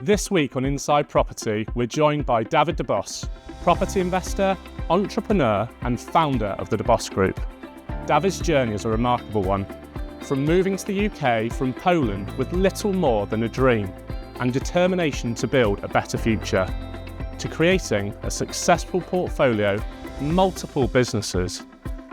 This week on Inside Property, we're joined by Dawid Dowbusz, property investor, entrepreneur and founder of the Dowbusz Group. Dawid's journey is a remarkable one. From moving to the UK from Poland with little more than a dream and determination to build a better future, to creating a successful portfolio, multiple businesses.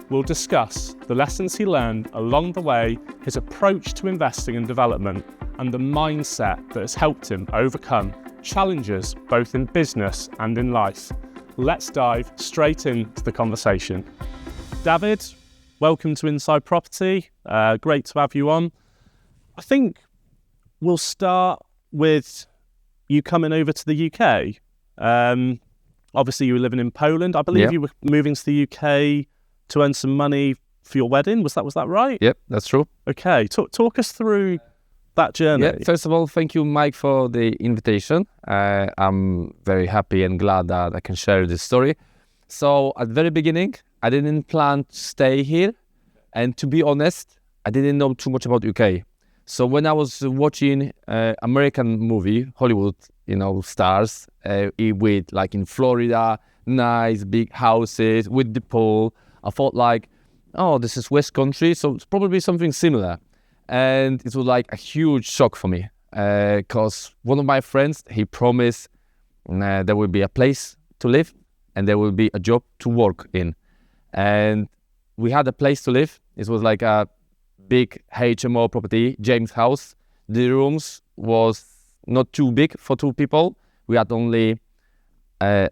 We'll discuss the lessons he learned along the way, his approach to investing and development, and the mindset that has helped him overcome challenges both in business and in life. Let's dive straight into the conversation. Dawid, welcome to Inside Property. Great to have you on. I think we'll start with you coming over to the UK. Obviously, you were living in Poland. I believe you were moving to the UK to earn some money for your wedding. Was that right? Yep, that's true. Okay, talk us through that journey. Yeah, first of all, thank you, Mike, for the invitation. I'm very happy and glad that I can share this story. So at the very beginning, I didn't plan to stay here. And to be honest, I didn't know too much about UK. So when I was watching American movie, Hollywood, stars with like in Florida, nice big houses with the pool, I thought like, oh, this is West Country, so it's probably something similar. And it was like a huge shock for me because one of my friends, he promised there will be a place to live and there will be a job to work in. And we had a place to live. It was like a big HMO property, James house. The rooms was not too big for two people. We had only we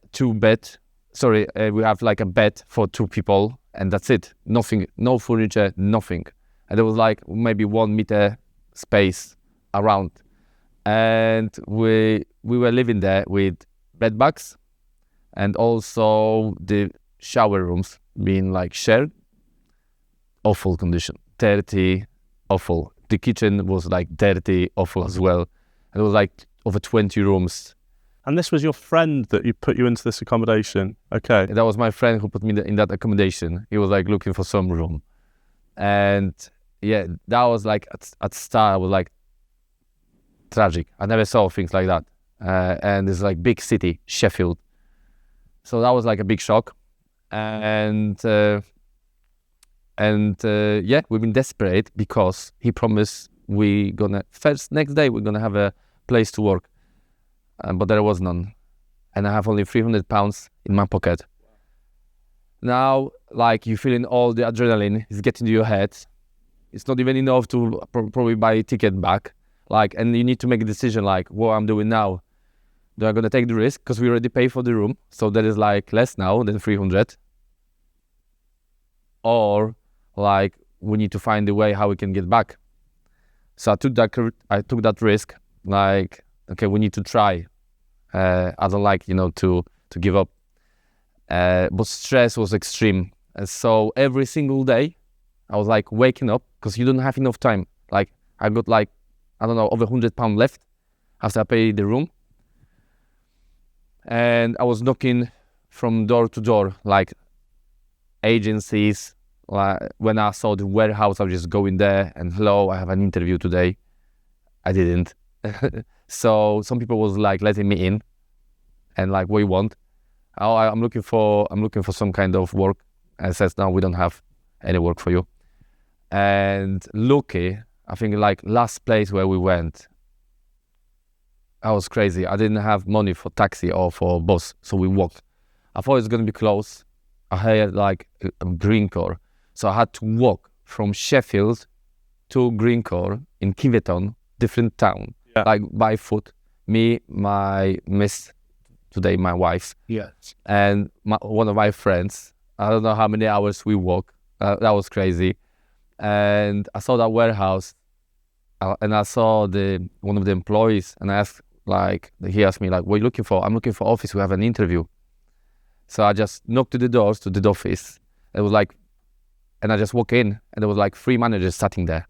have like a bed for two people and that's it. Nothing, no furniture, nothing. And there was like maybe 1 meter space around. And we were living there with bedbugs and also the shower rooms being like shared. Awful condition, dirty, awful. The kitchen was like dirty, awful as well. And it was like over 20 rooms. And this was your friend that put you into this accommodation? Okay. That was my friend who put me in that accommodation. He was like looking for some room. And yeah, that was like at start, I was like tragic. I never saw things like that. And it's like big city, Sheffield. So that was like a big shock. And we've been desperate because he promised next day we're gonna have a place to work. But there was none. And I have only £300 in my pocket. Now, like you feeling all the adrenaline is getting to your head. It's not even enough to probably buy a ticket back. And you need to make a decision like what I'm doing now. Do I gonna take the risk? Because we already paid for the room. So that is like less now than 300. Or like we need to find a way how we can get back. So I took that risk. Like, okay, we need to try. I don't like, to give up. But stress was extreme. And so every single day, I was like waking up because you don't have enough time. Like I got like, I don't know, over £100 left after I paid the room. And I was knocking from door to door, like agencies. Like when I saw the warehouse, I was just going there and hello, I have an interview today. I didn't. So some people was like letting me in and like, what you want? Oh, I'm looking for some kind of work. And says, no, we don't have any work for you. And lucky, I think like last place where we went, I was crazy. I didn't have money for taxi or for bus, so we walked. I thought it was gonna be close. I had like a Greencore, so I had to walk from Sheffield to Greencore in Kiveton, different town, like by foot. Me, my miss today, my wife, and one of my friends. I don't know how many hours we walked. That was crazy. And I saw that warehouse, and I saw one of the employees, and he asked me like, "What are you looking for?" I'm looking for office. We have an interview. So I just knocked to the doors to the office. It was like, and I just walk in, and there was like 3 managers sitting there.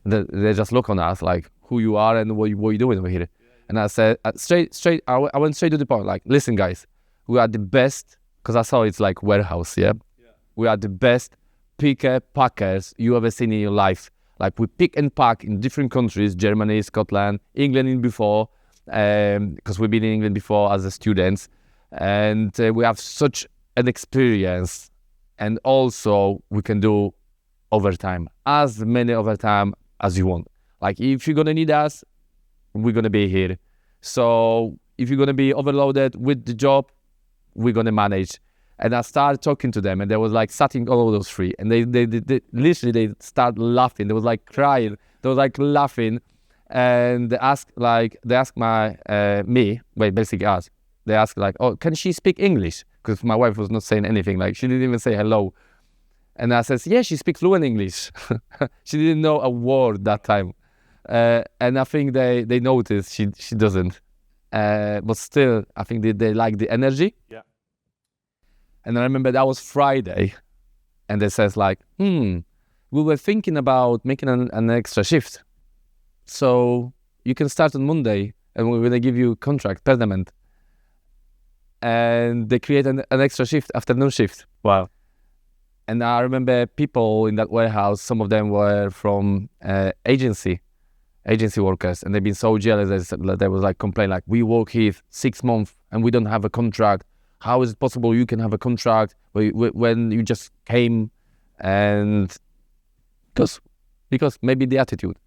And they just look on us like, "Who you are and what you doing over here?" And I said straight. I went straight to the point. Like, listen, guys, we are the best because I saw it's like warehouse. Yeah. We are the best picker packers you ever seen in your life. Like we pick and pack in different countries, Germany, Scotland, England in before. because we've been in England before as a students, and we have such an experience, and also we can do overtime, as many overtime as you want. Like if you're gonna need us, we're gonna be here. So if you're gonna be overloaded with the job, we're gonna manage. And I started talking to them, and they was like sitting all of those three, and they literally they start laughing. They was like crying. They was like laughing, and they asked basically us. They asked like, oh, can she speak English? Because my wife was not saying anything. Like she didn't even say hello. And I says, yeah, she speaks fluent English. She didn't know a word that time. And I think they noticed she doesn't. But still, I think they like the energy. Yeah. And I remember that was Friday. And they says like, we were thinking about making an extra shift. So you can start on Monday and we're going to give you a contract, permanent. And they create an extra shift, afternoon shift. Wow. And I remember people in that warehouse, some of them were from agency workers, and they've been so jealous. They was like complain like, we work here 6 months and we don't have a contract. How is it possible you can have a contract when you just came? And because maybe the attitude.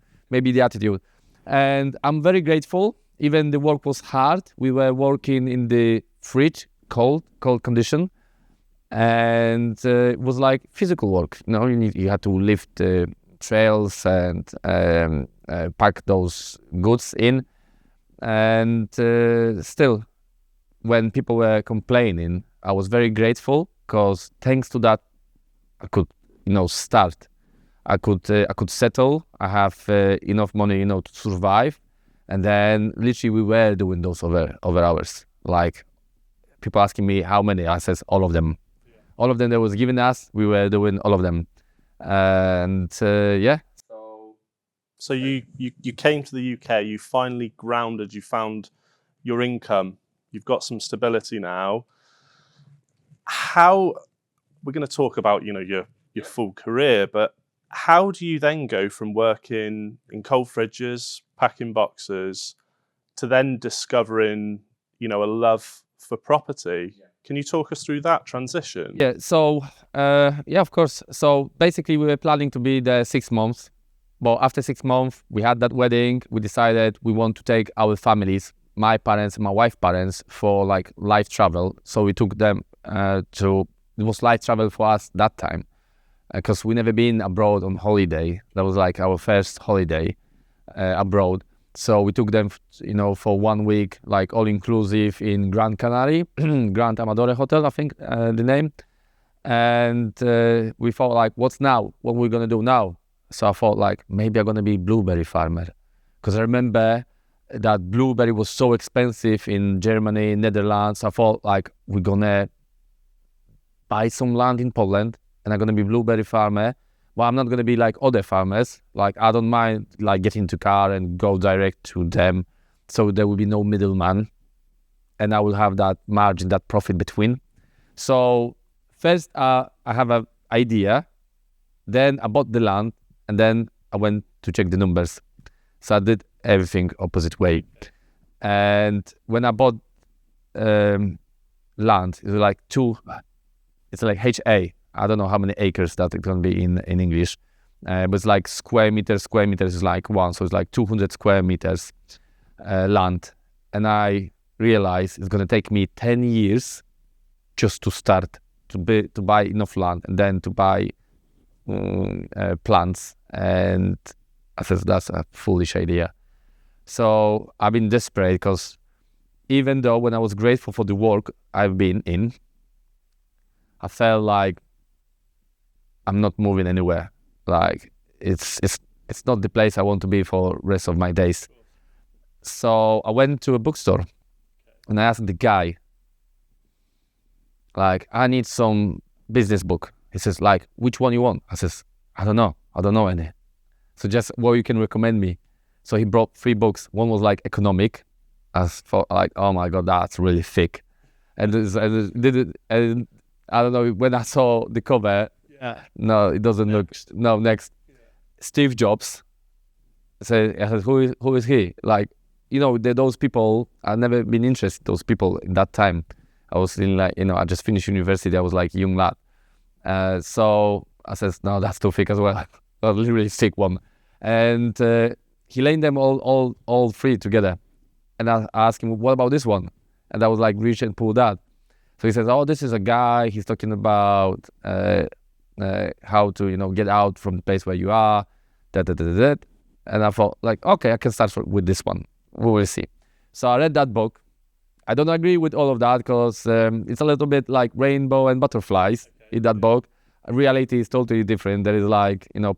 And I'm very grateful. Even the work was hard. We were working in the fridge, cold condition. And it was like physical work. You know, you had to lift trails and pack those goods in. And still, when people were complaining, I was very grateful because thanks to that, I could, start. I could settle. I have enough money, to survive. And then literally we were doing those over hours. Like people asking me how many, I says all of them. All of them that was given us, we were doing all of them. And yeah. So you came to the UK, you finally grounded, you found your income, you've got some stability now. How, we're going to talk about, your full career, but how do you then go from working in cold fridges, packing boxes, to then discovering, a love for property? Yeah. Can you talk us through that transition? Yeah, so, of course. So basically we were planning to be there 6 months. But after 6 months, we had that wedding. We decided we want to take our families, my parents and my wife's parents, for like life travel. So we took them it was life travel for us that time. Because we never been abroad on holiday. That was like our first holiday abroad. So we took them, for 1 week, like all inclusive in Gran Canary, Grand Amadore Hotel, I think the name. And we thought like, what's now? What we're gonna do now? So I thought like, maybe I'm gonna be blueberry farmer. Because I remember that blueberry was so expensive in Germany, Netherlands. I thought like, we're gonna buy some land in Poland and I'm gonna be blueberry farmer. Well, I'm not gonna be like other farmers. Like I don't mind like getting into car and go direct to them. So there will be no middleman. And I will have that margin, that profit between. So first I have an idea. Then I bought the land and then I went to check the numbers. So I did everything opposite way. And when I bought land, it was like it's like HA. I don't know how many acres that it's going to be in English. But it's like square meters is like 1. So it's like 200 square meters land. And I realized it's going to take me 10 years just to start to buy enough land and then to buy plants. And I said, that's a foolish idea. So I've been desperate because even though when I was grateful for the work I've been in, I felt like I'm not moving anywhere. Like it's not the place I want to be for the rest of my days. So I went to a bookstore and I asked the guy, like, I need some business book. He says, like, which one you want? I says, I don't know any. So just what you can recommend me. So he brought 3 books. One was like economic. I thought like, oh my God, that's really thick. And I don't know, when I saw the cover, no, it doesn't look. No, next. Yeah. Steve Jobs. I said, who is he? Like, those people, I've never been interested in those people in that time. I was in I just finished university. I was like a young lad. So I said, no, that's too thick as well. A really thick one. And he laid them all three together. And I asked him, what about this one? And I was like, reach and pull that. So he says, oh, this is a guy. He's talking about how to, get out from the place where you are. And I thought, like, okay, I can start with this one. We will see. So I read that book. I don't agree with all of that because it's a little bit like rainbow and butterflies in that book. Reality is totally different. There is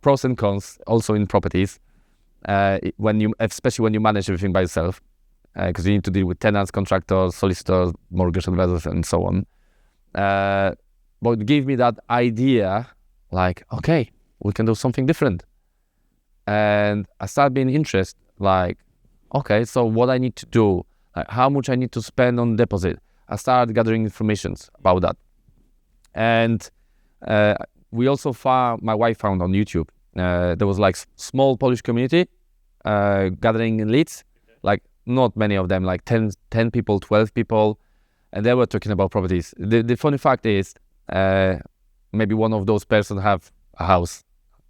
pros and cons also in properties. Especially when you manage everything by yourself, because you need to deal with tenants, contractors, solicitors, mortgage advisors, and so on. But it gave me that idea, like, okay, we can do something different. And I started being interested, like, okay, so what I need to do, like how much I need to spend on deposit. I started gathering information about that. And we also my wife found on YouTube, there was like small Polish community gathering leads, like not many of them, like 10 people, 12 people, and they were talking about properties. The funny fact is, maybe one of those persons have a house.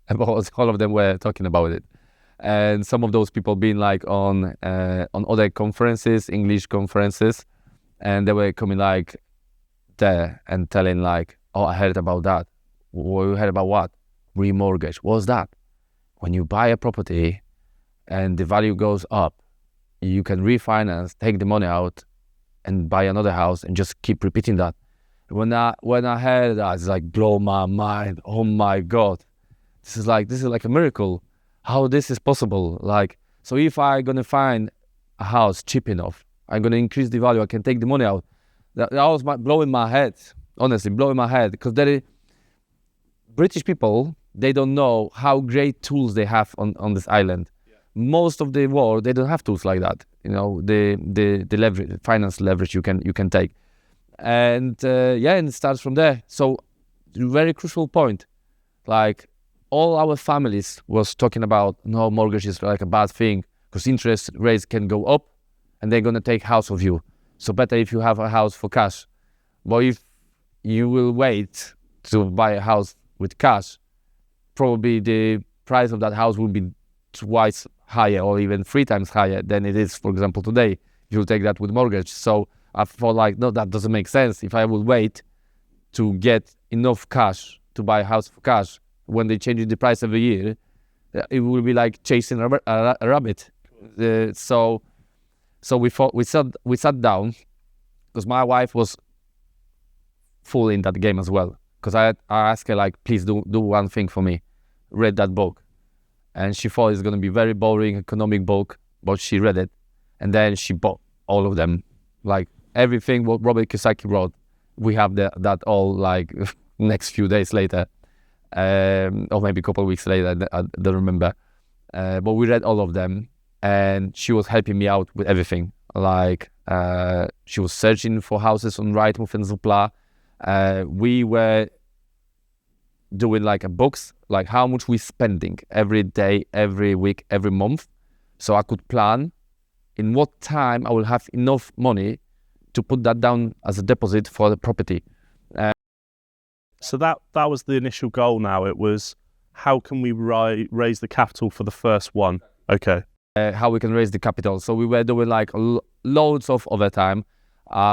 All of them were talking about it. And some of those people being like on other conferences, English conferences, and they were coming like there and telling like, oh, I heard about that. You heard about what? Remortgage. What's that? When you buy a property and the value goes up, you can refinance, take the money out and buy another house and just keep repeating that. When I heard that, it's like blow my mind. Oh my God. This is like a miracle. How this is possible? Like, so if I'm gonna find a house cheap enough, I'm gonna increase the value, I can take the money out. That was blowing my head, honestly, blowing my head, because British people, they don't know how great tools they have on this island. Yeah. Most of the world, they don't have tools like that. The leverage, finance leverage you can take, and and it starts from there. So, very crucial point, like. All our families was talking about, no, mortgage is like a bad thing because interest rates can go up and they're going to take house of you. So better if you have a house for cash. But if you will wait to buy a house with cash, probably the price of that house will be twice higher or even 3 times higher than it is, for example, today. You'll take that with mortgage. So I thought like, no, that doesn't make sense. If I will wait to get enough cash to buy a house for cash, when they change the price every year, it will be like chasing a rabbit. So we sat down, because my wife was full in that game as well. Because I asked her like, please do one thing for me, read that book, and she thought it's gonna be very boring economic book, but she read it, and then she bought all of them, like everything what Robert Kiyosaki wrote. We have that all like next few days later. Or maybe a couple of weeks later, I don't remember. But we read all of them, and she was helping me out with everything. Like she was searching for houses on Rightmove and Zoopla. We were doing like a books, like how much we spending every day, every week, every month, so I could plan in what time I will have enough money to put that down as a deposit for the property. So that was the initial goal now. It was, how can we raise the capital for the first one? Okay. How we can raise the capital. So we were doing like loads of overtime,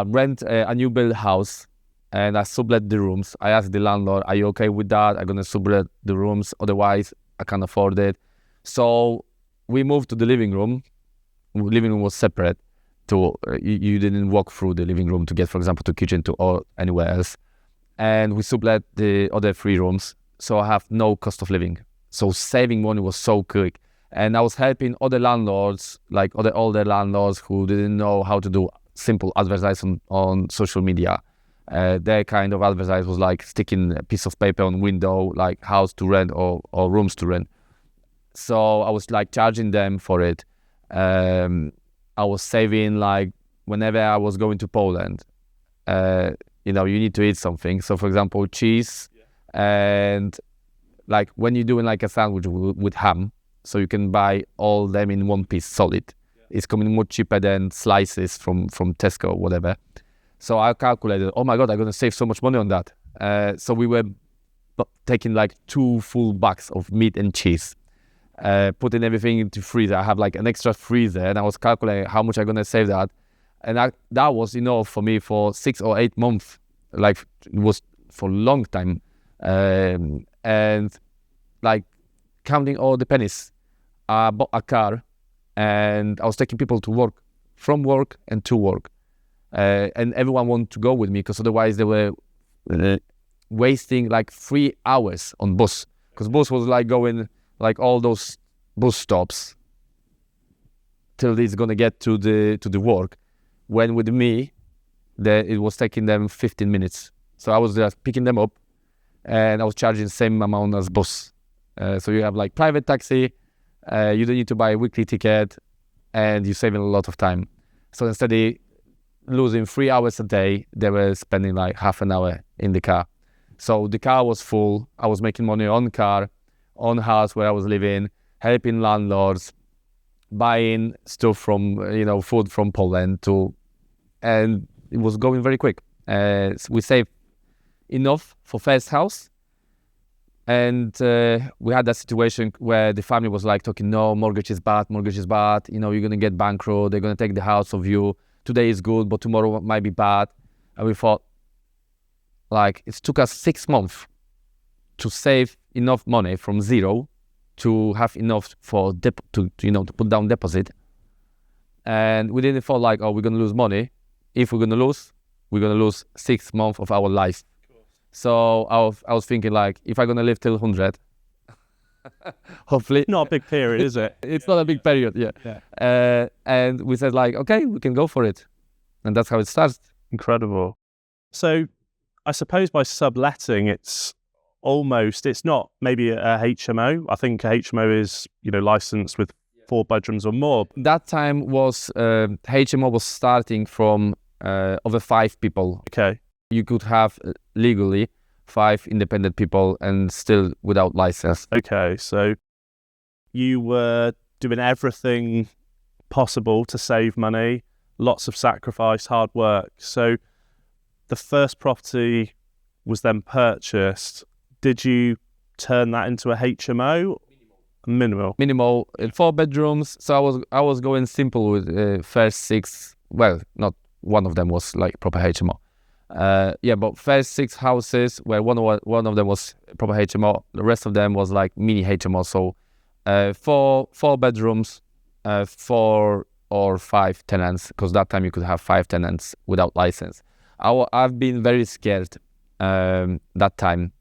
rent a new build house, and I sublet the rooms. I asked the landlord, are you okay with that? I'm going to sublet the rooms, otherwise I can't afford it. So we moved to the living room. The living room was separate. You didn't walk through the living room to get, for example, to kitchen or anywhere else. And we sublet the other 3 rooms, so I have no cost of living. So saving money was so quick. And I was helping other landlords, like other older landlords who didn't know how to do simple advertising on social media. Their kind of advertise was like sticking a piece of paper on window, like house to rent or rooms to rent. So I was like charging them for it. I was saving, like whenever I was going to Poland, you need to eat something. So for example, cheese, and like when you're doing like a sandwich with ham, so you can buy all them in one piece solid. It's coming much cheaper than slices from Tesco or whatever. So I calculated, oh my God, I'm going to save so much money on that. So we were taking like 2 full bags of meat and cheese, putting everything into freezer. I have like an extra freezer, and I was calculating how much I'm going to save that. And that was enough for me for 6 or 8 months. Like, it was for a long time. And like counting all the pennies, I bought a car, and I was taking people to work, from work and to work. And everyone wanted to go with me, because otherwise they were wasting like 3 hours on bus, because bus was like going like all those bus stops till it's gonna get to the work. When with me, it was taking them 15 minutes. So I was just picking them up, and I was charging the same amount as bus. So you have like private taxi, you don't need to buy a weekly ticket, and you're saving a lot of time. So instead of losing 3 hours a day, they were spending like half an hour in the car. So the car was full. I was making money on car, on house where I was living, helping landlords, buying stuff from, food from Poland and it was going very quick. So we saved enough for first house. And we had that situation where the family was like talking, no, mortgage is bad, you're going to get bankrupt, they're going to take the house of you. Today is good, but tomorrow might be bad. And we thought, like, it took us 6 months to save enough money from zero to have enough for to put down deposit. And we didn't feel like, oh, we're going to lose money. If we're going to lose, we're going to lose 6 months of our life. So I was thinking, like, if I'm going to live till 100, hopefully. Not a big period, is it? It's not a big period, yeah. And we said, like, okay, we can go for it. And that's how it starts. Incredible. So I suppose by subletting, it's not maybe a HMO. I think a HMO is, licensed with 4 bedrooms or more. That time was, HMO was starting from over 5 people. Okay. You could have legally 5 independent people and still without license. Okay, so you were doing everything possible to save money, lots of sacrifice, hard work. So the first property was then purchased. Did you turn that into a HMO? Minimal, 4 bedrooms. So I was going simple with first 6. Well, not one of them was like proper HMO. But first 6 houses where one of them was proper HMO, the rest of them was like mini HMO. So 4 bedrooms, 4 or 5 tenants, because that time you could have 5 tenants without license. I've been very scared that time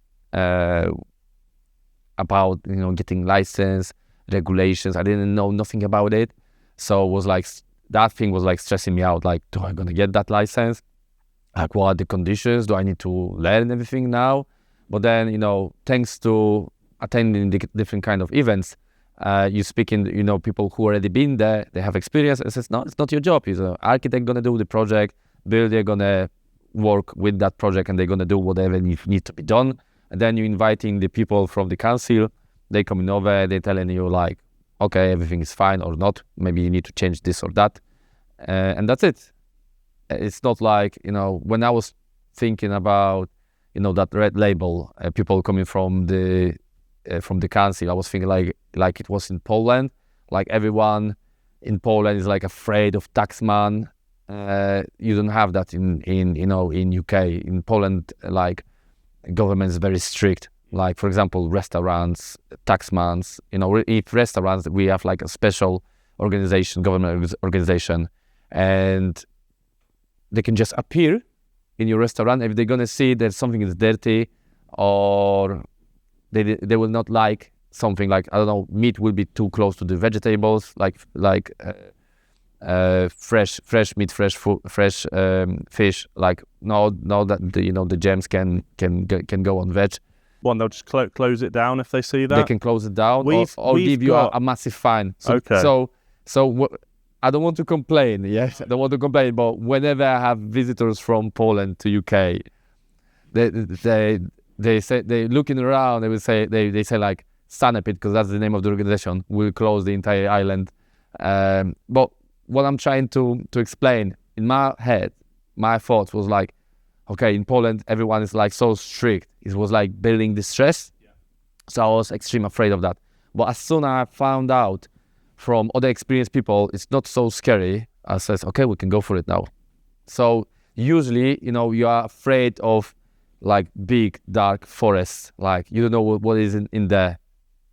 about getting license, regulations. I didn't know nothing about it, so it was like that thing was like stressing me out. Like, do I gonna get that license? Like, what are the conditions? Do I need to learn everything now? But then, thanks to attending the different kind of events, you speak in, people who already been there, they have experience, and says, no, it's not your job. You're an architect gonna do the project, builder gonna work with that project, and they're gonna do whatever need to be done. And then you're inviting the people from the council, they coming over, they're telling you like, okay, everything is fine or not. Maybe you need to change this or that. And that's it. It's not like, when I was thinking about, that red label, people coming from the council, I was thinking like it was in Poland, like everyone in Poland is like afraid of taxman. You don't have that in UK. In Poland, like government is very strict. Like, for example, restaurants, taxmans, if restaurants, we have like a special organization, government organization, and they can just appear in your restaurant if they're gonna see that something is dirty, or they will not like something, like, I don't know, meat will be too close to the vegetables, like fresh meat, fresh food, fresh fish. Like, no, that the gems can go on veg. One, they'll just close it down if they see that. They can close it down, or give you a massive fine. Okay. So I don't want to complain. Yes, I don't want to complain. But whenever I have visitors from Poland to UK, they say, they looking around. They will say they say like Sanepid, because that's the name of the organization, will close the entire island. But what I'm trying to explain in my head, my thoughts was like, okay, in Poland everyone is like so strict. It was like building the stress. So I was extremely afraid of that. But as soon as I found out from other experienced people, it's not so scary. I says, okay, we can go for it now. So usually, you are afraid of like big dark forests, like you don't know what is in there.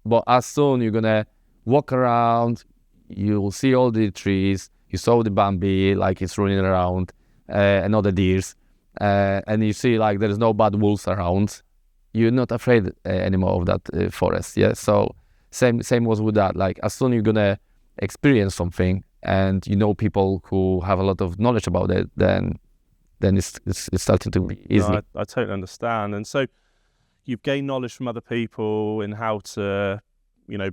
But as soon you're gonna walk around, you will see all the trees, you saw the Bambi, like it's running around, and other deers, and you see like there's no bad wolves around. You're not afraid anymore of that forest. Yeah. So same was with that. Like as soon you're gonna experience something, and people who have a lot of knowledge about it, then it's starting to be easy. No, I totally understand. And so you've gained knowledge from other people in how to,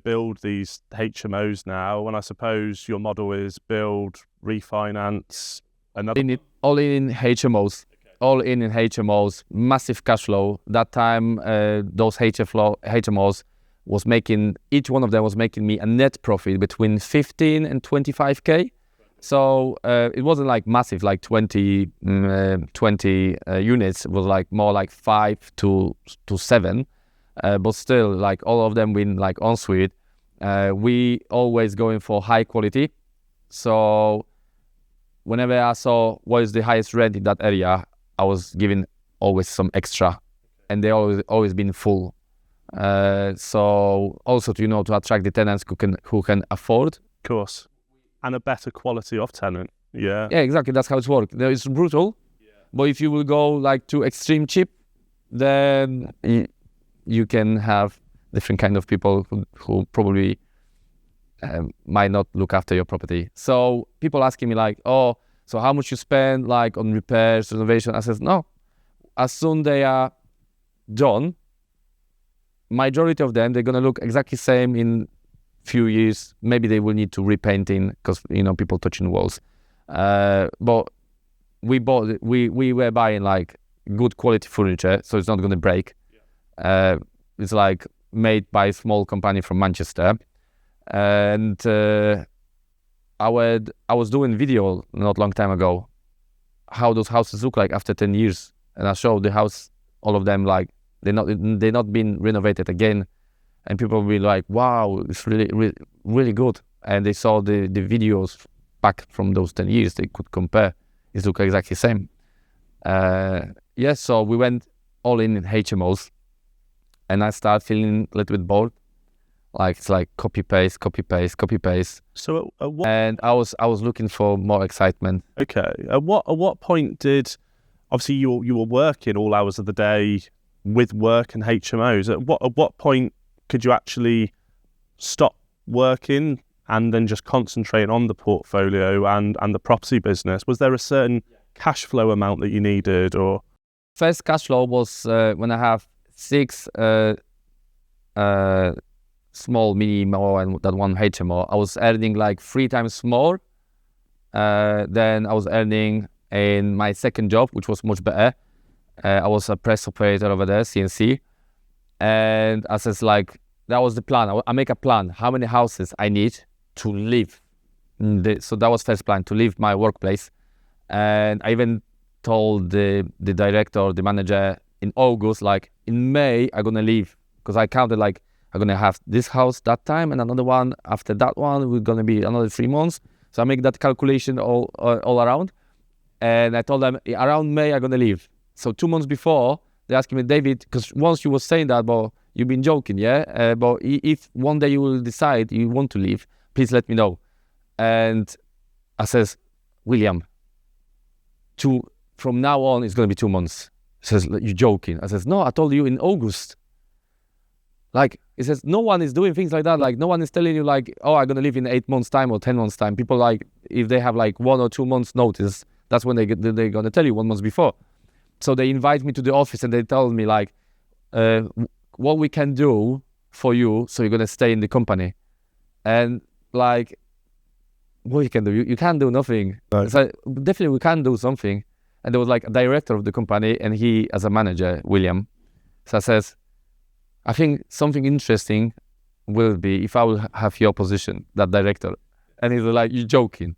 build these HMOs now. And I suppose your model is build, refinance, another. All in HMOs. Okay. All in HMOs, massive cash flow. That time, those HMOs was making, each one of them was making me a net profit between 15 and 25K. So it wasn't like massive, like 20 units. It was like more like 5 to 7. But still, like all of them win like ensuite. We always going for high quality. So whenever I saw what is the highest rent in that area, I was giving always some extra, and they always been full. So also to attract the tenants who can afford. Of course. And a better quality of tenant. Yeah. Yeah, exactly. That's how it's worked. It's brutal, but if you will go like to extreme cheap, then you can have different kind of people who probably might not look after your property. So people asking me like, oh, so how much you spend like on repairs, renovation? I says, no. As soon they are done, majority of them, they're going to look exactly same in few years. Maybe they will need to repainting because people touching walls, but we were buying like good quality furniture, so it's not going to break. It's like made by a small company from Manchester, and I was doing video not long time ago how those houses look like after 10 years, and I showed the house, all of them, like they're not been renovated again. And people will be like, wow, it's really, really, really good. And they saw the videos back from those 10 years. They could compare. It look exactly the same. So we went all in HMOs. And I started feeling a little bit bored. Like it's like copy, paste, copy, paste, copy, paste. So and I was looking for more excitement. Okay. At what point did, obviously you were working all hours of the day with work and HMOs. At what point could you actually stop working and then just concentrate on the portfolio and the property business? Was there a certain cash flow amount that you needed, or? First cash flow was when I have 6 small mini MO and that one HMO. I was earning like 3 times more than I was earning in my second job, which was much better. I was a press operator over there, CNC. And I says like, that was the plan. I make a plan, how many houses I need to live. So that was first plan, to leave my workplace. And I even told the director, the manager in August, like in May, I'm gonna leave. Because I counted like, I'm gonna have this house that time and another one after that one, we're gonna be another 3 months. So I make that calculation all around. And I told them around May, I'm gonna leave. So 2 months before, they asked me, David, because once you were saying that, but you've been joking, yeah? But if one day you will decide you want to leave, please let me know. And I says, William, from now on, it's going to be 2 months. He says, you're joking. I says, no, I told you in August. Like, he says, no one is doing things like that. Like, no one is telling you like, oh, I'm going to leave in 8 months time or 10 months time. People like, if they have like 1 or 2 months notice, that's when they're going to tell you 1 month before. So they invite me to the office and they tell me like, what we can do for you so you're going to stay in the company. And like, what you can do? You can't do nothing. Right. So definitely we can do something. And there was like a director of the company and he as a manager, William. So I says, I think something interesting will be if I will have your position, that director. And he's like, you're joking.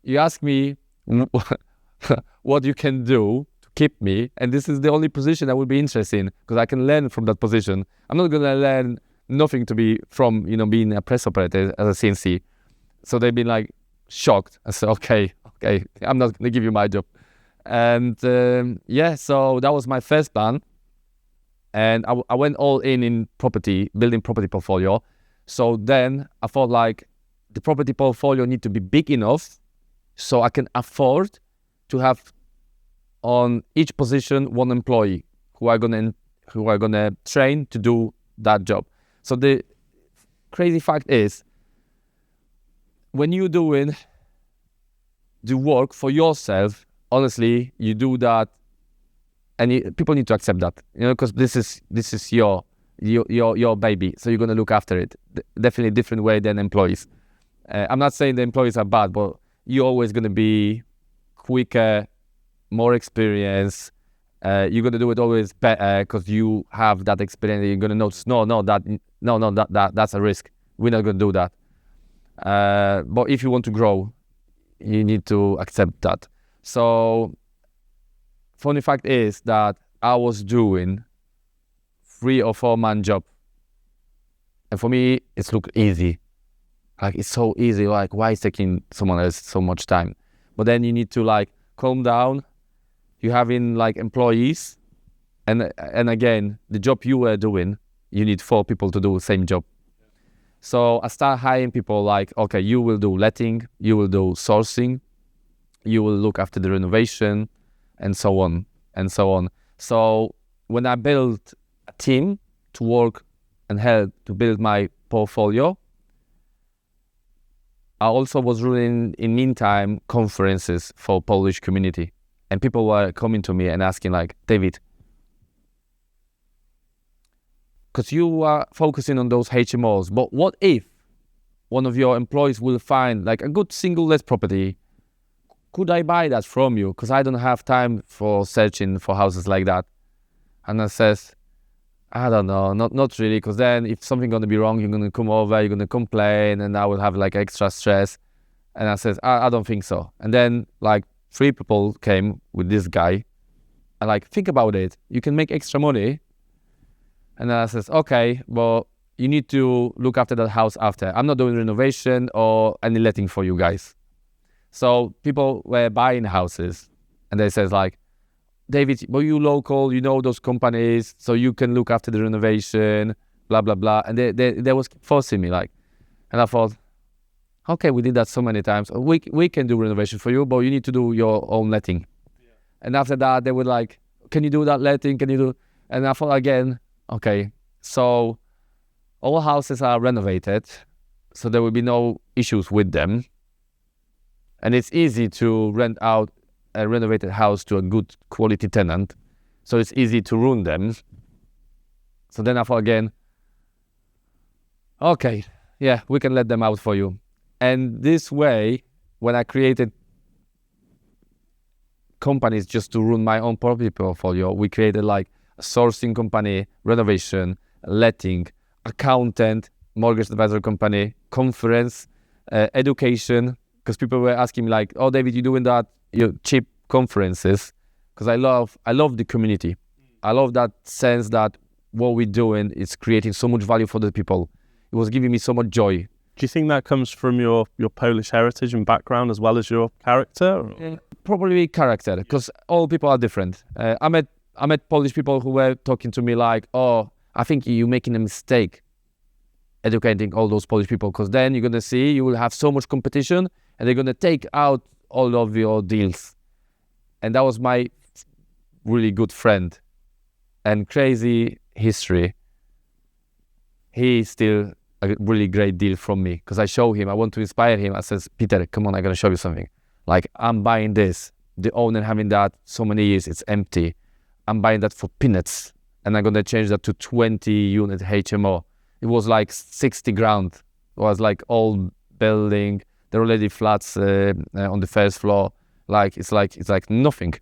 you ask me what you can do to keep me, and this is the only position I would be interested in, because I can learn from that position. I'm not going to learn nothing to be from, being a press operator as a CNC. So they've been like shocked. I said, okay, I'm not going to give you my job. And so that was my first plan. And I went all in property, building property portfolio. So then I thought like the property portfolio need to be big enough so I can afford to have on each position one employee who are gonna train to do that job. So the crazy fact is, when you're doing the work for yourself, honestly, you do that, and people need to accept that, because this is your baby, so you're gonna look after it. Definitely different way than employees. I'm not saying the employees are bad, but you're always gonna be quicker, more experience. You're gonna do it always better because you have that experience. You're gonna notice, that's a risk. We're not gonna do that. But if you want to grow, you need to accept that. So, funny fact is that I was doing 3 or 4 man job, and for me, it's looked easy. Like, it's so easy. Like, why is taking someone else so much time? But then you need to like calm down. You having like employees, and again, the job you were doing, you need 4 people to do the same job. So I start hiring people like, okay, you will do letting, you will do sourcing, you will look after the renovation, and so on and so on. So when I built a team to work and help to build my portfolio, I also was running in meantime conferences for Polish community, and people were coming to me and asking like, David, because you are focusing on those HMOs, but what if one of your employees will find like a good single let property? Could I buy that from you? Because I don't have time for searching for houses like that. And I says, I don't know, not really, because then if something going to be wrong, you're going to come over, you're going to complain, and I will have like extra stress. And I says, I don't think so. And then like 3 people came with this guy, and like, think about it, you can make extra money. And then I says, okay, well, you need to look after that house after. I'm not doing renovation or any letting for you guys. So people were buying houses, and they says like, David, well, you local, you know those companies, so you can look after the renovation, blah, blah, blah. And they was forcing me like, and I thought, okay, we did that so many times. We can do renovation for you, but you need to do your own letting. Yeah. And after that, they were like, can you do that letting? Can you do? And I thought again, okay, so all houses are renovated, so there will be no issues with them. And it's easy to rent out a renovated house to a good quality tenant, so it's easy to ruin them. So then I thought again, okay, yeah, we can let them out for you. And this way, when I created companies just to run my own property portfolio, we created like a sourcing company, renovation, letting, accountant, mortgage advisor company, conference, education, because people were asking me like, oh, David, you doing that cheap conferences? Because I love the community. I love that sense that what we're doing is creating so much value for the people. It was giving me so much joy. Do you think that comes from your Polish heritage and background as well as your character? Probably character, because all people are different. I met Polish people who were talking to me like, oh, I think you're making a mistake educating all those Polish people, because then you're going to see you will have so much competition and they're going to take out all of your deals. And that was my really good friend. And crazy history, he's still a really great deal from me, because I show him, I want to inspire him. I says, Peter, come on, I'm going to show you something. Like, I'm buying this. The owner having that so many years, it's empty. I'm buying that for peanuts. And I'm going to change that to 20 unit HMO. It was like 60 grand. It was like old building. There are already flats on the first floor. It's like nothing.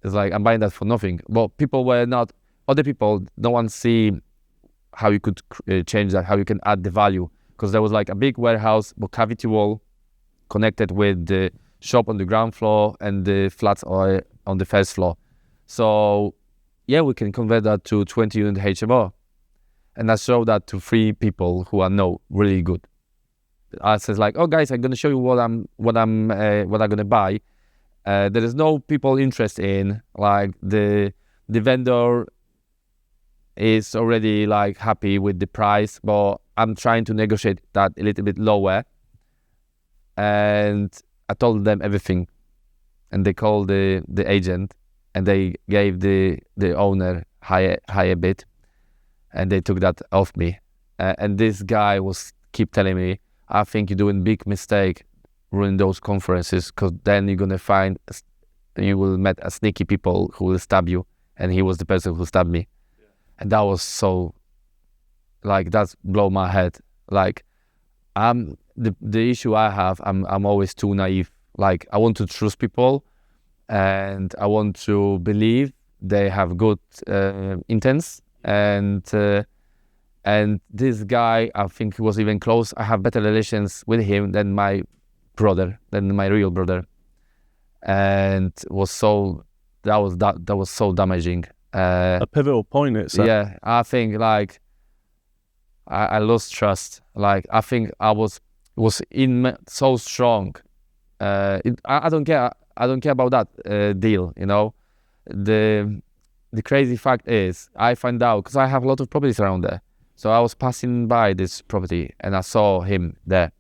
It's like I'm buying that for nothing. But people were not, other people, no one see how you could change that, how you can add the value. Because there was like a big warehouse, but cavity wall connected with the shop on the ground floor and the flats are on the first floor. So yeah, we can convert that to 20 unit HMO. And I showed that to 3 people who I know really good. I says like, oh guys, I'm gonna show you what I'm gonna buy. There is no people interested in, like the vendor is already like happy with the price, but I'm trying to negotiate that a little bit lower. And I told them everything, and they called the agent, and they gave the owner higher bid, and they took that off me. And this guy was keep telling me, I think you're doing big mistake running those conferences, because then you're gonna find you will meet a sneaky people who will stab you, and he was the person who stabbed me. Yeah. And that was so, like, that's blow my head. Like, the issue I have, I'm always too naive. Like, I want to trust people, and I want to believe they have good intents. And this guy, I think he was even close. I have better relations with him than my brother, than my real brother, and that was so damaging. A pivotal point, it's yeah. I think like I lost trust. Like, I think I was so strong. I don't care. I don't care about that deal. You know, the crazy fact is, I find out because I have a lot of properties around there. So I was passing by this property and I saw him there,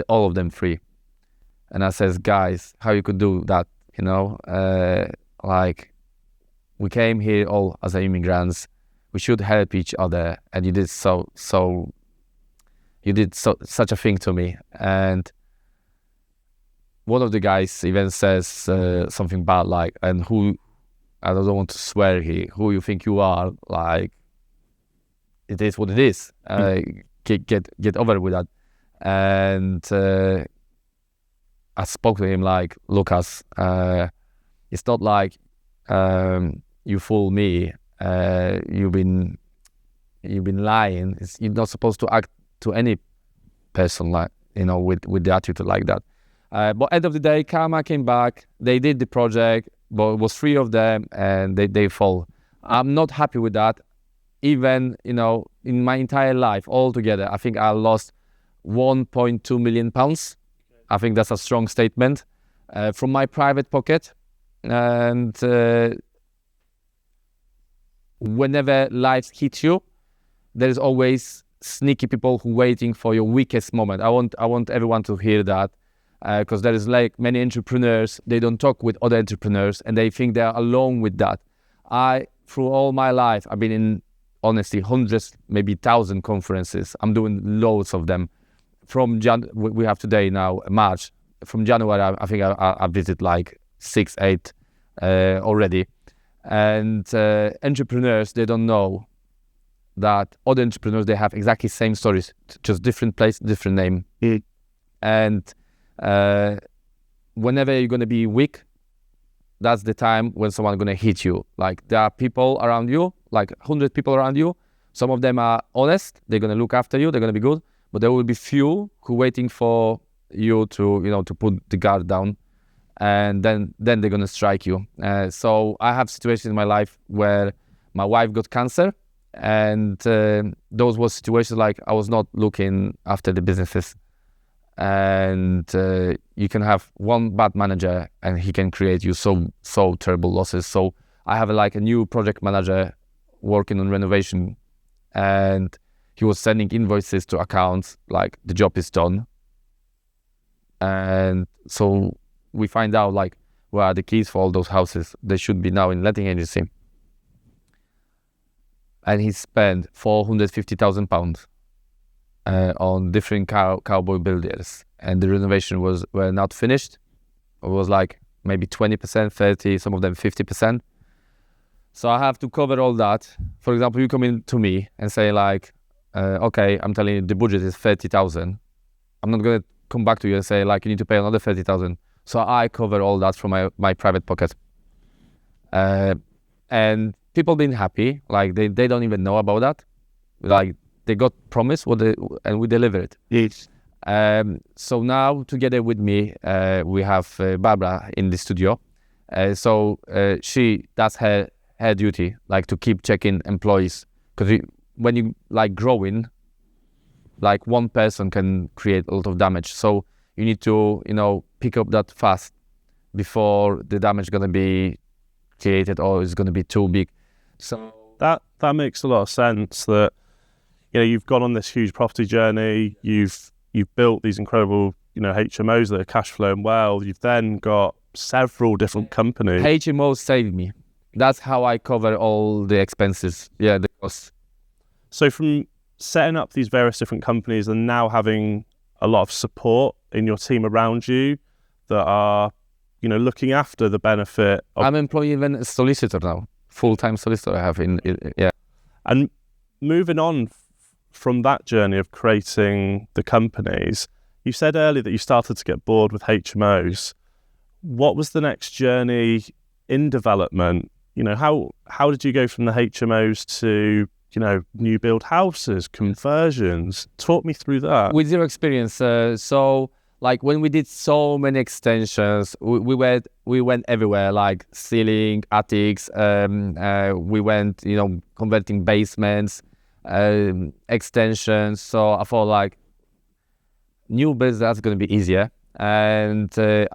all of them free. And I says, guys, how you could do that? You know, like, we came here all as immigrants. We should help each other. And you did such a thing to me. And one of the guys even says something bad, like, and who, I don't want to swear here, who you think you are, like, it is what it is. Get over with that. And I spoke to him like, Lucas, it's not like you fool me. You've been lying. You're not supposed to act to any person like, you know, with the attitude like that. But end of the day, Karma came back. They did the project, but it was 3 of them, and they fall. I'm not happy with that. Even, you know, in my entire life altogether, I think I lost £1.2 million. I think that's a strong statement from my private pocket. And whenever life hits you, there is always sneaky people who waiting for your weakest moment. I want everyone to hear that, because there is like many entrepreneurs, they don't talk with other entrepreneurs and they think they're alone with that. Through all my life, I've been in, honestly, hundreds, maybe 1,000 conferences. I'm doing loads of them. From we have today now, March. From January, I think I visited like 6, 8 already. And entrepreneurs, they don't know that other entrepreneurs, they have exactly same stories, just different place, different name. And whenever you're going to be weak, that's the time when someone's going to hit you. Like, there are people around you, like 100 people around you. Some of them are honest. They're going to look after you. They're going to be good. But there will be few who waiting for you to, you know, to put the guard down. And then they're going to strike you. So I have situations in my life where my wife got cancer. And those were situations like I was not looking after the businesses. And you can have one bad manager and he can create you so terrible losses. So I have like a new project manager working on renovation, and he was sending invoices to accounts like the job is done. And so we find out like where are the keys for all those houses. They should be now in letting agency. And he spent £450,000 on different cowboy builders, and the renovation were not finished. It was like maybe 20%, 30%, some of them 50%. So I have to cover all that. For example, you come in to me and say like, okay, I'm telling you the budget is 30,000. I'm not going to come back to you and say like, you need to pay another 30,000. So I cover all that from my private pocket. And people been happy, like they don't even know about that. Like, they got promised and we deliver it. Yes. So now together with me, we have Barbara in the studio. That's her duty, like to keep checking employees, because when you like growing, like one person can create a lot of damage. So you need to, pick up that fast before the damage gonna be created or it's gonna be too big. So that makes a lot of sense. That you've gone on this huge property journey. You've built these incredible HMOs that are cash flowing well. You've then got several different companies. HMOs saved me. That's how I cover all the expenses. Yeah, the costs. So from setting up these various different companies and now having a lot of support in your team around you that are, looking after the benefit of... I'm employing even a solicitor now, full-time solicitor I have yeah. And moving on from that journey of creating the companies, you said earlier that you started to get bored with HMOs. What was the next journey in development? How did you go from the HMOs to new build houses, conversions? Talk me through that. With zero experience, so like when we did so many extensions, we went everywhere, like ceiling, attics. We went, converting basements, extensions. So I thought like new builds, that's going to be easier. And there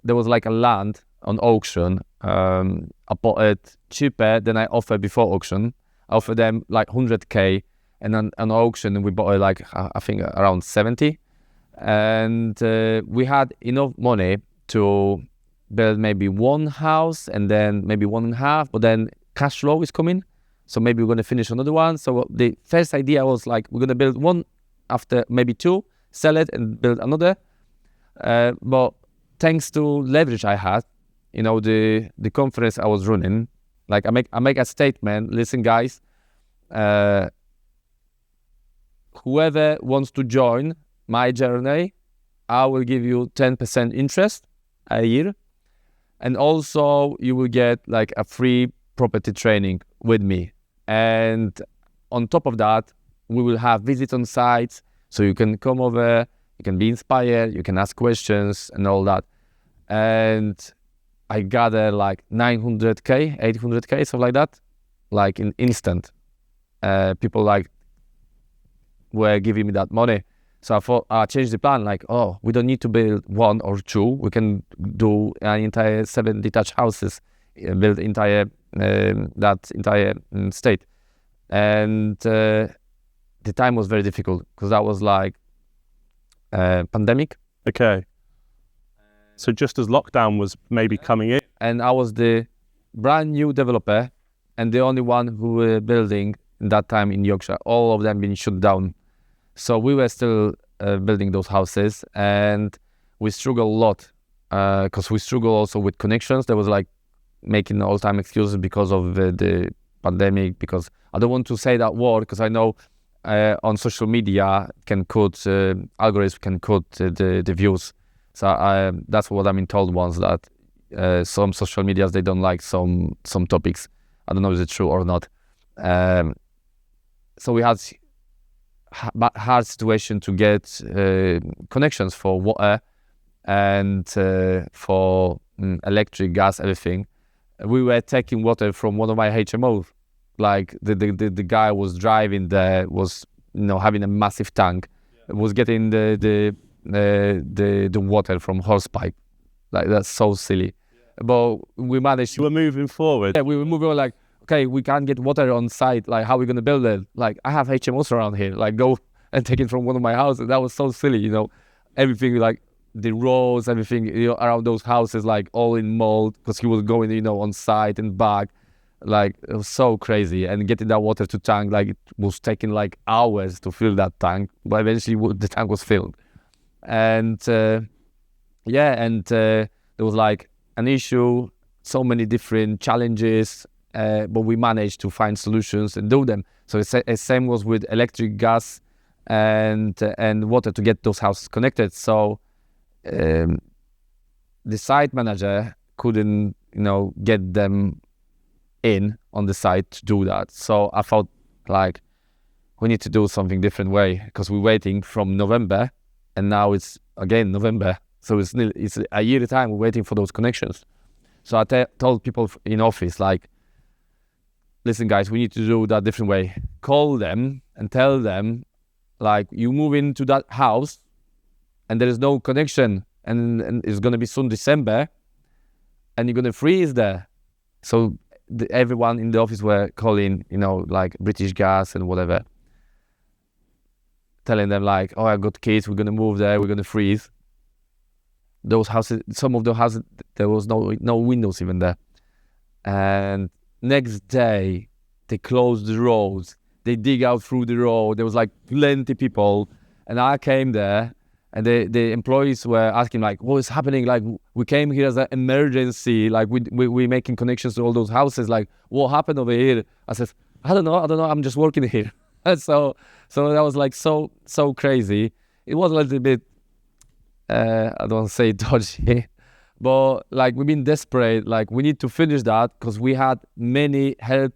was like a land on auction. I bought it cheaper than I offered before auction. I offered them like 100K, and on auction we bought it like I think around 70. And we had enough money to build maybe one house and then maybe 1.5, but then cash flow is coming, so maybe we're going to finish another one. So the first idea was like we're going to build one, after maybe 2, sell it and build another. But thanks to leverage I had, the conference I was running, like I make a statement. Listen, guys, whoever wants to join my journey, I will give you 10% interest a year, and also you will get like a free property training with me. And on top of that, we will have visits on sites, so you can come over, you can be inspired, you can ask questions and all that. And I gathered like 900K, 800K, something like that, like in instant. People like were giving me that money. So I thought I changed the plan, like, we don't need to build 1 or 2. We can do an entire 7 detached houses, build that entire state. And the time was very difficult because that was like pandemic. Okay. So just as lockdown was maybe coming in. And I was the brand new developer and the only one who were building in that time in Yorkshire. All of them being shut down. So we were still building those houses, and we struggled a lot because we struggle also with connections. There was like making all-time excuses because of the pandemic, because I don't want to say that word because I know on social media algorithms can cut the views. So that's what I've been told once, that some social medias, they don't like some topics. I don't know if it's true or not. So we had hard situation to get connections for water and for electric, gas, everything. We were taking water from one of my HMOs. Like the guy was driving there, was having a massive tank, was getting the water from horse pipe. Like that's so silly. But we managed. You were moving forward. Yeah, we were moving on, like, okay, we can't get water on site. Like, how are we going to build it? Like, I have HMOs around here. Like, go and take it from one of my houses. That was so silly, Everything, like, the roads, everything, around those houses, like, all in mold. Because he was going, on site and back. Like, it was so crazy. And getting that water to tank, like, it was taking, like, hours to fill that tank. But eventually, the tank was filled. And, there was, like, an issue, so many different challenges. But we managed to find solutions and do them. So the same was with electric, gas, and water to get those houses connected. So the site manager couldn't, get them in on the site to do that. So I thought, like, we need to do something different way, because we're waiting from November and now it's again November. So it's a year time we're waiting for those connections. So I told people in office, like, listen guys, we need to do that different way. Call them and tell them, like, you move into that house and there is no connection, and it's going to be soon December, and you're going to freeze there. So everyone in the office were calling, like British Gas and whatever, telling them like, oh, I got kids, we're going to move there, we're going to freeze. Those houses, some of the houses, there was no windows even there. And next day, they closed the roads. They dig out through the road. There was like plenty people. And I came there, and the employees were asking like, what is happening? Like, we came here as an emergency. Like, we're making connections to all those houses. Like, what happened over here? I said, I don't know. I'm just working here. And so that was like so crazy. It was a little bit, I don't want to say dodgy, but like we've been desperate. Like, we need to finish that because we had many help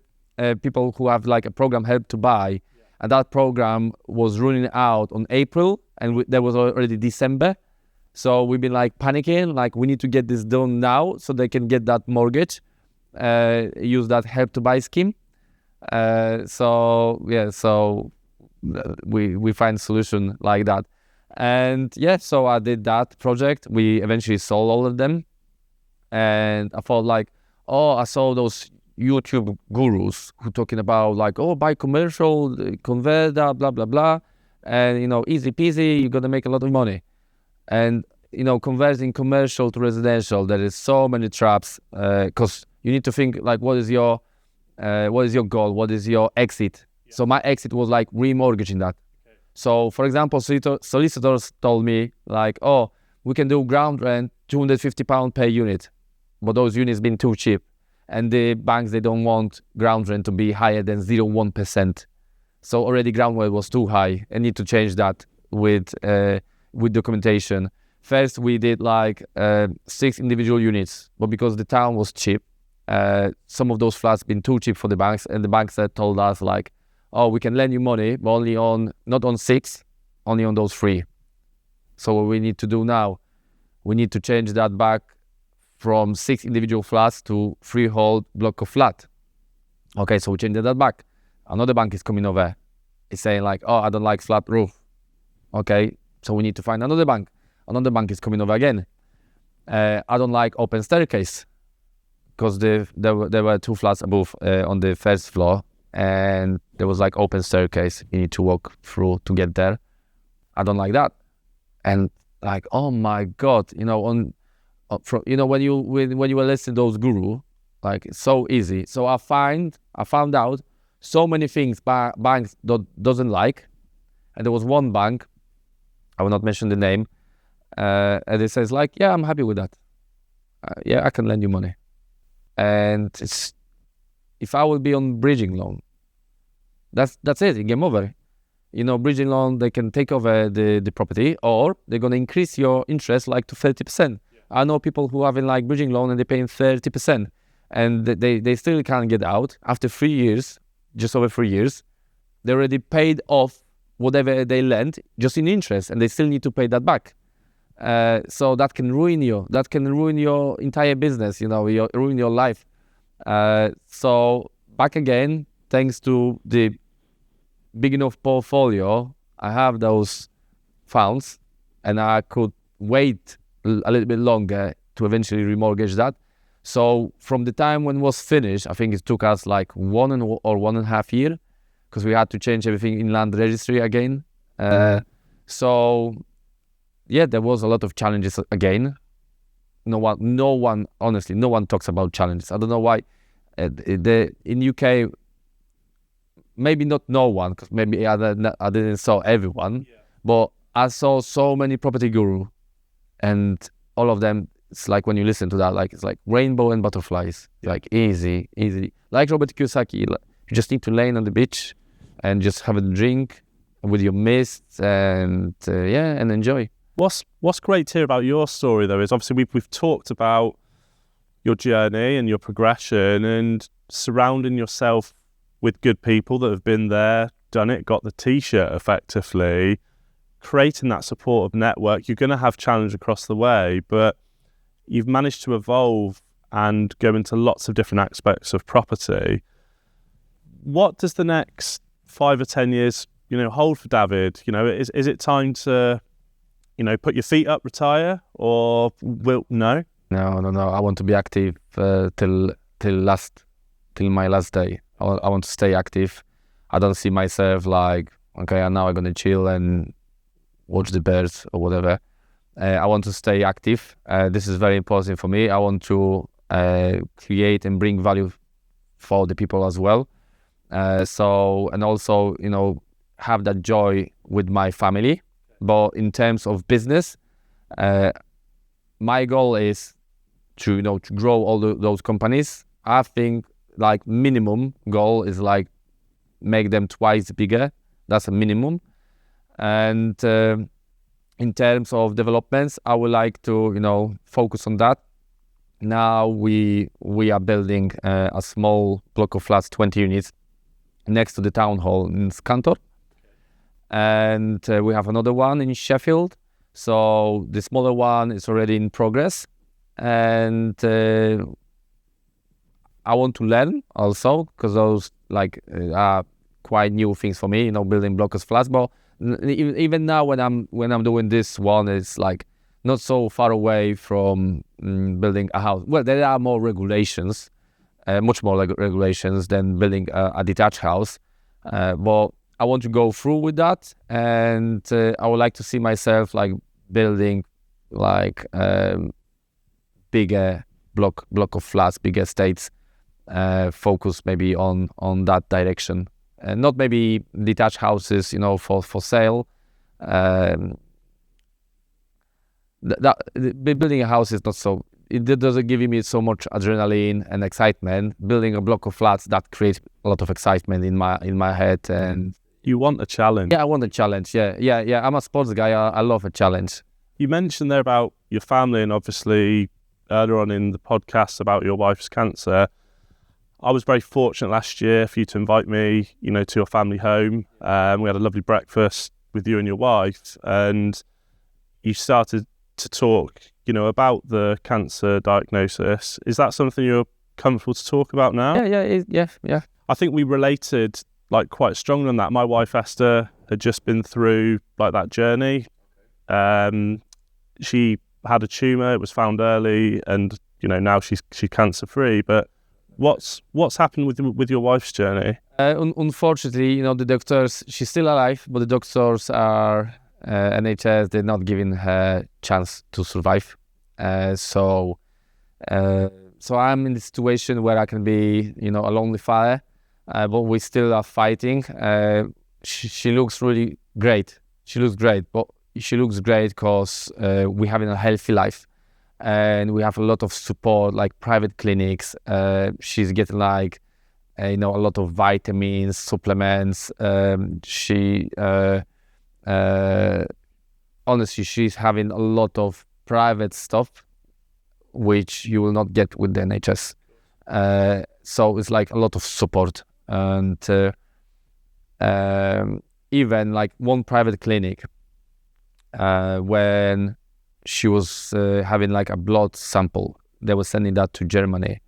people who have like a program Help to Buy, and that program was running out on April, and there was already December. So we've been like panicking, like we need to get this done now so they can get that mortgage, use that Help to Buy scheme. So we find a solution like that. And so I did that project. We eventually sold all of them. And I thought like, I saw those YouTube gurus who talking about like, buy commercial, convert that, blah, blah, blah. And, easy peasy, you're going to make a lot of money. And, converting commercial to residential, there is so many traps because you need to think like, what is your goal? What is your exit? Yeah. So my exit was like remortgaging that. So, for example, solicitors told me, like, we can do ground rent, £250 per unit. But those units been too cheap. And the banks, they don't want ground rent to be higher than 0.1%. So already ground rent was too high. I need to change that with documentation. First, we did like 6 individual units. But because the town was cheap, some of those flats been too cheap for the banks. And the banks told us, like, we can lend you money, but not on 6, only on those 3. So what we need to do now, we need to change that back from 6 individual flats to freehold block of flat. Okay, so we changed that back. Another bank is coming over. It's saying like, I don't like flat roof. Okay, so we need to find another bank. Another bank is coming over again. I don't like open staircase because there were 2 flats above on the first floor. And there was like open staircase you need to walk through to get there. I don't like that. And like, oh my God, when you were listening to those guru, like it's so easy. So I found out so many things banks doesn't like. And there was one bank, I will not mention the name, and it says like, I'm happy with that. I can lend you money. And if I will be on bridging loan, that's it, game over. Bridging loan, they can take over the property, or they're going to increase your interest like to 30%. Yeah. I know people who have in like bridging loan and they're paying 30%, and they still can't get out. After 3 years, just over 3 years, they already paid off whatever they lent just in interest, and they still need to pay that back. So that can ruin you. That can ruin your entire business, ruin your life. So back again, thanks to the big enough portfolio, I have those funds, and I could wait a little bit longer to eventually remortgage that. So from the time when it was finished, I think it took us like 1.5 years because we had to change everything in land registry again. So yeah, there was a lot of challenges again. No one honestly, no one talks about challenges. I don't know why. In UK, maybe not no one, because maybe I didn't saw everyone, but I saw so many property guru, and all of them, it's like when you listen to that, like it's like rainbow and butterflies, like easy. Like Robert Kiyosaki, you just need to lay on the beach and just have a drink with your mists and enjoy. What's great to hear about your story though is obviously we've talked about your journey and your progression and surrounding yourself with good people that have been there, done it, got the t-shirt effectively. creating that supportive network. You're going to have challenge across the way, but you've managed to evolve and go into lots of different aspects of property. What does the next 5 or 10 years, hold for Dawid? Is it time to, put your feet up, retire, or no? No. I want to be active till my last day. I want to stay active. I don't see myself like, okay, now I'm gonna chill and watch the birds or whatever. I want to stay active. This is very important for me. I want to create and bring value for the people as well. And also, have that joy with my family. But in terms of business, my goal is to grow all those companies. I think like minimum goal is like make them twice bigger. That's a minimum. And in terms of developments, I would like to focus on that. Now we are building a small block of flats, 20 units, next to the town hall in Skantor. And we have another one in Sheffield. So the smaller one is already in progress. And I want to learn also, because those are quite new things for me, building block of flats. But even now when I'm doing this one, it's like not so far away from building a house. Well, there are more regulations, much more regulations than building a detached house. But I want to go through with that, and I would like to see myself like building like bigger block of flats, bigger estates, focus maybe on that direction, and not maybe detached houses, for sale. Building a house is not so. It doesn't give me so much adrenaline and excitement. Building a block of flats, that creates a lot of excitement in my head. And you want a challenge. Yeah, I want a challenge. Yeah. I'm a sports guy. I love a challenge. You mentioned there about your family, and obviously earlier on in the podcast about your wife's cancer. I was very fortunate last year for you to invite me, to your family home. We had a lovely breakfast with you and your wife, and you started to talk, about the cancer diagnosis. Is that something you're comfortable to talk about now? Yeah. I think we related quite strongly on that. My wife Esther had just been through that journey. She had a tumour. It was found early, and now she's cancer free. But what's happened with your wife's journey? Unfortunately, the doctors. She's still alive, but the doctors are NHS. They're not giving her chance to survive. So I'm in the situation where I can be, a lonely father, but we still are fighting. She looks really great. She looks great, but she looks great because we're having a healthy life, and we have a lot of support, like private clinics. She's getting a lot of vitamins, supplements. Honestly, she's having a lot of private stuff, which you will not get with the NHS. So it's like a lot of support, and even like one private clinic, when she was having a blood sample, they were sending that to Germany,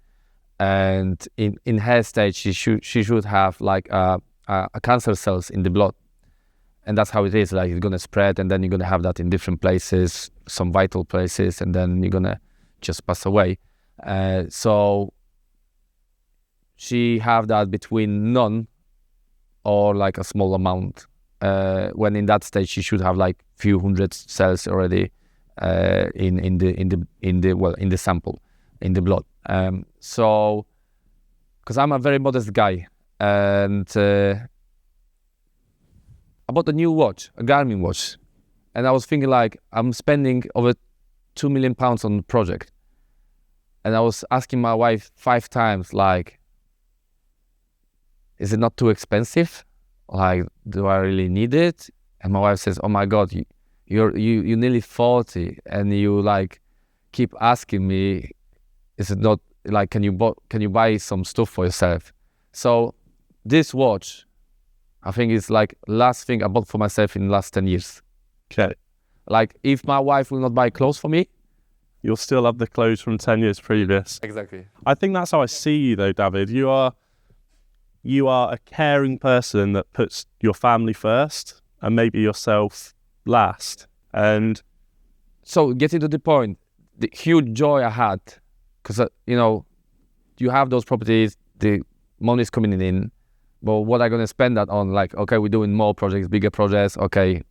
and in her stage she should have a cancer cells in the blood. And that's how it is, it's going to spread, and then you're going to have that in different places, some vital places, and then you're going to just pass away. So she have that between none or a small amount. When in that stage, she should have few hundred cells already in the sample, in the blood. So, because I'm a very modest guy, and I bought a new watch, a Garmin watch, and I was thinking I'm spending over £2 million on the project, and I was asking my wife 5 times, is it not too expensive? Do I really need it? And my wife says, "Oh my God, you're nearly 40, and you keep asking me, is it not can you buy some stuff for yourself?" So this watch, I think it's last thing I bought for myself in the last 10 years. Okay. Like if my wife will not buy clothes for me. You'll still have the clothes from 10 years previous. Exactly. I think that's how I see you though, David. You are a caring person that puts your family first and maybe yourself last. And so getting to the point, the huge joy I had, because you have those properties, the money's coming in, but what are going to spend that on? Like, okay, we're doing more projects, bigger projects. Okay,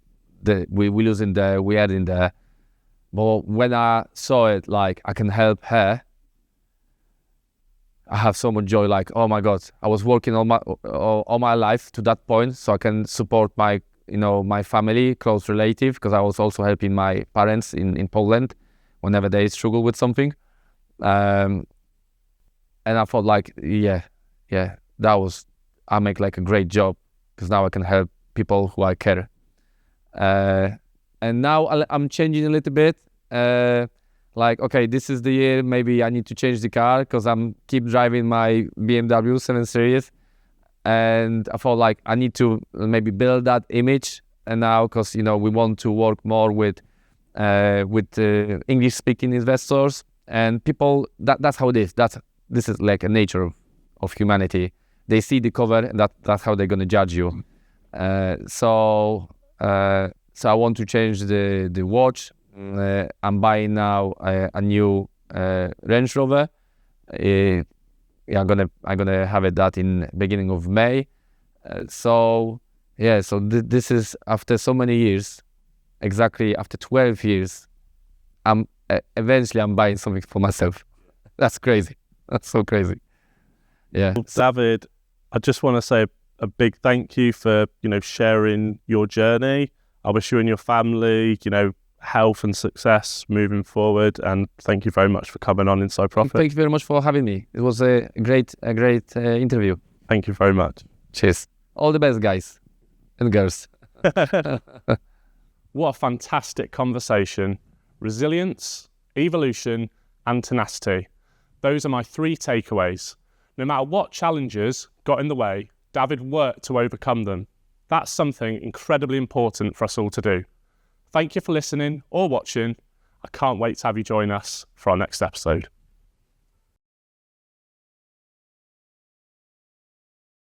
we're losing there, we're adding there. But when I saw it, like I can help her, I have so much joy. Like, oh my God, I was working all my life to that point, so I can support my family, close relative, because I was also helping my parents in Poland whenever they struggle with something. And I thought like, I make like a great job because now I can help people who I care. And now I'm changing a little bit. Like, okay, this is the year, maybe I need to change the car because I'm keep driving my BMW 7 Series. And I thought like I need to maybe build that image. And now, because, we want to work more with English-speaking investors and people, that's how it is. This is like a nature of humanity. They see the cover and that's how they're going to judge you. So I want to change the watch. I'm buying now a new Range Rover. I'm gonna have that in beginning of May. So this is after so many years, exactly after 12 years. Eventually I'm buying something for myself. That's crazy. That's so crazy. Yeah. Well, David, I just want to say a big thank you for sharing your journey. I wish you and your family, health and success moving forward. And thank you very much for coming on Inside Profit. Thank you very much for having me. It was a great interview. Thank you very much. Cheers. All the best, guys and girls. What a fantastic conversation. Resilience, evolution, and tenacity. Those are my 3 takeaways. No matter what challenges got in the way, David worked to overcome them. That's something incredibly important for us all to do. Thank you for listening or watching. I can't wait to have you join us for our next episode.